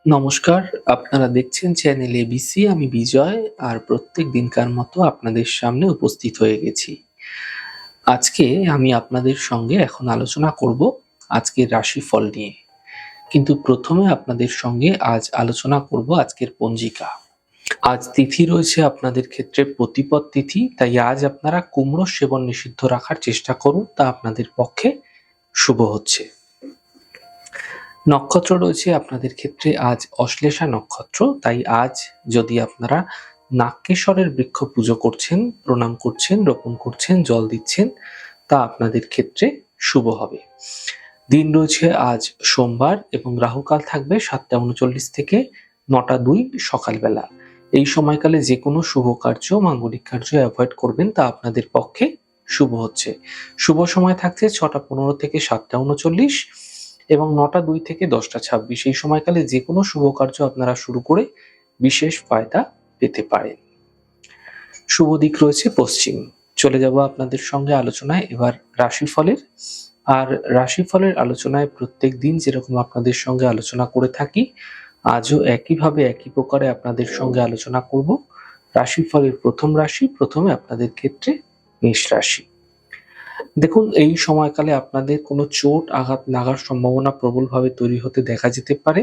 নমস্কার, আপনারা দেখছেন চ্যানেল এবিসি। আমি বিজয় আর প্রত্যেক দিনকার মতো আপনাদের সামনে উপস্থিত হয়ে গেছি। আজকে আমি আপনাদের সঙ্গে এখন আলোচনা করব আজকের রাশিফল নিয়ে। কিন্তু প্রথমে আপনাদের সঙ্গে আজ আলোচনা করব আজকের পঞ্জিকা। আজ তিথি রয়েছে আপনাদের ক্ষেত্রে প্রতিপদ তিথি, তাই আজ আপনারা কুমড়ো সেবন নিষিদ্ধ রাখার চেষ্টা করুন, তা আপনাদের পক্ষে শুভ হচ্ছে। নক্ষত্র রয়েছে আপনাদের ক্ষেত্রে আজ অশ্লেষা নক্ষত্র, তাই আজ যদি আপনারা নাক্যেশ্বরের বৃক্ষ পুজো করছেন, প্রণাম করছেন, রোপণ করছেন, জল দিচ্ছেন, তা আপনাদের ক্ষেত্রে শুভ হবে। দিন রয়েছে আজ সোমবার এবং রাহুকাল থাকবে 7:39 থেকে 9:02 সকালবেলা। এই সময়কালে যে কোনো শুভ কার্য, মাঙ্গলিক কার্য অ্যাভয়েড করবেন, তা আপনাদের পক্ষে শুভ হচ্ছে। শুভ সময় থাকছে 6:15 থেকে 7:39 এবং 9:02 থেকে 10:26। এই সময়কালে যে কোনো শুভ কার্য আপনারা শুরু করে বিশেষ ফায়দা পেতে পারেন। শুভ দিক রয়েছে পশ্চিম। চলে যাব আপনাদের সঙ্গে আলোচনায় এবার রাশিফলের। আর রাশিফলের আলোচনায় প্রত্যেক দিন যেরকম আপনাদের সঙ্গে আলোচনা করে থাকি, আজও একইভাবে একই প্রকারে আপনাদের সঙ্গে আলোচনা করব। রাশিফলের প্রথম রাশি, প্রথমে আপনাদের ক্ষেত্রে মেষ রাশি। দেখুন, এই সময়কালে আপনাদের কোনো চোট আঘাত লাগার সম্ভাবনা প্রবলভাবে তৈরি হতে দেখা যেতে পারে।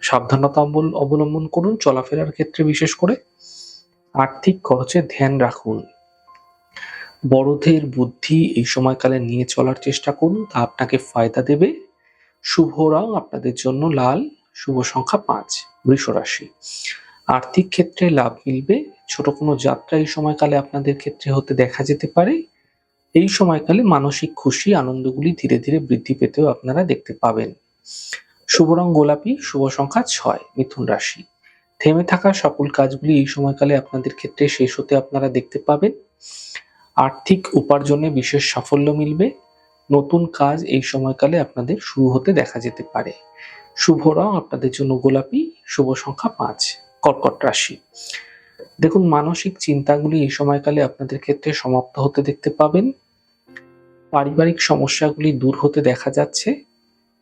সাবধানতা অবলম্বন করুন চলাফেরার ক্ষেত্রে, বিশেষ করে আর্থিক খরচে ধ্যান রাখুন। বড়দের বুদ্ধি এই সময়কালে নিয়ে চলার চেষ্টা করুন, তা আপনাকে ফায়দা দেবে। শুভ রং আপনাদের জন্য লাল, শুভ সংখ্যা 5। বৃষ রাশি। আর্থিক ক্ষেত্রে লাভ মিলবে। ছোট কোনো যাত্রা এই সময়কালে আপনাদের ক্ষেত্রে হতে দেখা যেতে পারে। এই সময়কালে মানসিক খুশি আনন্দগুলি ধীরে ধীরে বৃদ্ধি পেতেও আপনারা দেখতে পাবেন। শুভ রং গোলাপি, শুভ সংখ্যা 6। মিথুন রাশি। থেমে থাকা সকল কাজগুলি এই সময়কালে আপনাদের ক্ষেত্রে শেষ হতে আপনারা দেখতে পাবেন। আর্থিক উপার্জনে বিশেষ সাফল্য মিলবে। নতুন কাজ এই সময়কালে আপনাদের শুরু হতে দেখা যেতে পারে। শুভ রং আপনাদের জন্য গোলাপি, শুভ সংখ্যা 5। কর্কট রাশি। দেখুন, মানসিক চিন্তাগুলি এই সময়কালে আপনাদের ক্ষেত্রে সমাপ্ত হতে দেখতে পাবেন। পারিবারিক সমস্যাগুলি দূর হতে দেখা যাচ্ছে।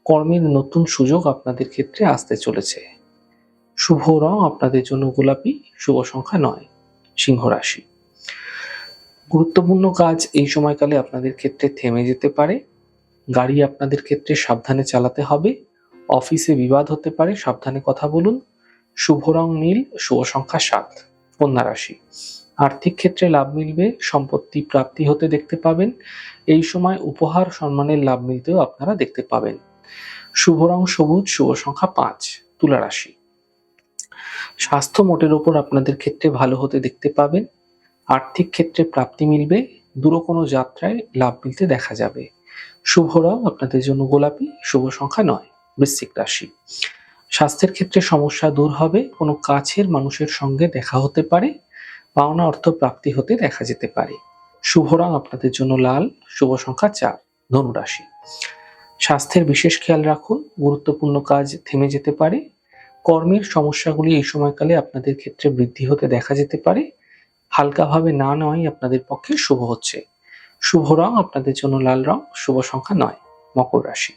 কর্মের নতুন সুযোগ আপনাদের ক্ষেত্রে আসতে চলেছে। শুভ রং আপনাদের জন্য গোলাপি, শুভ সংখ্যা 9। সিংহ রাশি। গুরুত্বপূর্ণ কাজ এই সময়কালে আপনাদের ক্ষেত্রে থেমে যেতে পারে। গাড়ি আপনাদের ক্ষেত্রে সাবধানে চালাতে হবে। অফিসে বিবাদ হতে পারে, সাবধানে কথা বলুন। শুভ রং নীল, শুভ সংখ্যা 7। কন্যা রাশি। আর্থিক ক্ষেত্রে লাভ মিলবে, সম্পত্তি প্রাপ্তি হতে দেখতে পাবেন। এই সময় উপহার সম্মানের লাভ মিলতেও আপনারা দেখতে পাবেন। শুভ রং সবুজ, শুভ সংখ্যা 5। তুলা রাশি। স্বাস্থ্য মোটের ওপর আপনাদের ক্ষেত্রে ভালো হতে দেখতে পাবেন। আর্থিক ক্ষেত্রে প্রাপ্তি মিলবে। দূর কোনো যাত্রায় লাভ মিলতে দেখা যাবে। শুভ রং আপনাদের জন্য গোলাপি, শুভ সংখ্যা 9। বৃশ্চিক রাশি। স্বাস্থ্যের ক্ষেত্রে সমস্যা দূর হবে। কোনো কাছের মানুষের সঙ্গে দেখা হতে পারে। পাওনা অর্থ প্রাপ্তি হতে দেখা যেতে পারে। শুভ রং আপনাদের জন্য লাল, শুভ সংখ্যা 4। ধনু রাশি। স্বাস্থ্যের বিশেষ খেয়াল রাখুন। গুরুত্বপূর্ণ কাজ থেমে যেতে পারে। কর্মের সমস্যাগুলি এই সময়কালে আপনাদের ক্ষেত্রে বৃদ্ধি হতে দেখা যেতে পারে। হালকাভাবে না নেওয়াই আপনাদের পক্ষে শুভ হচ্ছে। শুভ রং আপনাদের জন্য লাল রং, শুভ সংখ্যা 9। মকর রাশি।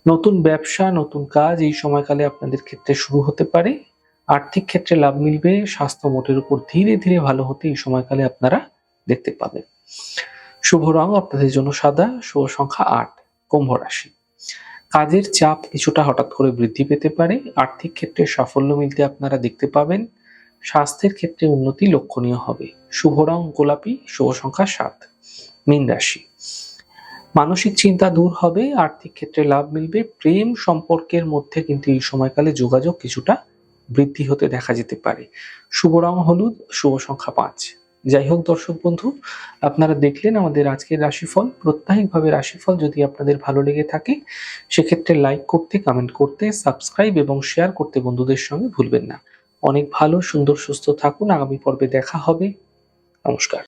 নতুন ব্যবসা, নতুন কাজ এই সময়কালে আপনাদের ক্ষেত্রে শুরু হতে পারে। আর্থিক ক্ষেত্রে লাভ মিলবে। স্বাস্থ্য মোটের উপর ধীরে ধীরে ভালো হতে এই সময়কালে আপনারা দেখতে পাবেন। শুভ রং আপনাদের জন্য সাদা, শুভ সংখ্যা 8। কুম্ভ রাশি। কাজের চাপ কিছুটা হঠাৎ করে বৃদ্ধি পেতে পারে। আর্থিক ক্ষেত্রে সাফল্য মিলতে আপনারা দেখতে পাবেন। স্বাস্থ্যের ক্ষেত্রে উন্নতি লক্ষণীয় হবে। শুভ রং গোলাপি, শুভ সংখ্যা 7। মীন রাশি। মানসিক চিন্তা দূর হবে। আর্থিক ক্ষেত্রে লাভ মিলবে। প্রেম সম্পর্কের মধ্যে কিন্তু এই সময়কালে যোগাযোগ কিছুটা বৃদ্ধি হতে দেখা যেতে পারে। শুভ রং হলুদ, শুভ সংখ্যা 5। যাই হোক দর্শক বন্ধু, আপনারা দেখলেন আমাদের আজকের রাশিফল। প্রত্যাহিকভাবে রাশিফল যদি আপনাদের ভালো লেগে থাকে, সেক্ষেত্রে লাইক করতে, কমেন্ট করতে, সাবস্ক্রাইব এবং শেয়ার করতে বন্ধুদের সঙ্গে ভুলবেন না। অনেক ভালো, সুন্দর, সুস্থ থাকুন। আগামী পর্বে দেখা হবে। নমস্কার।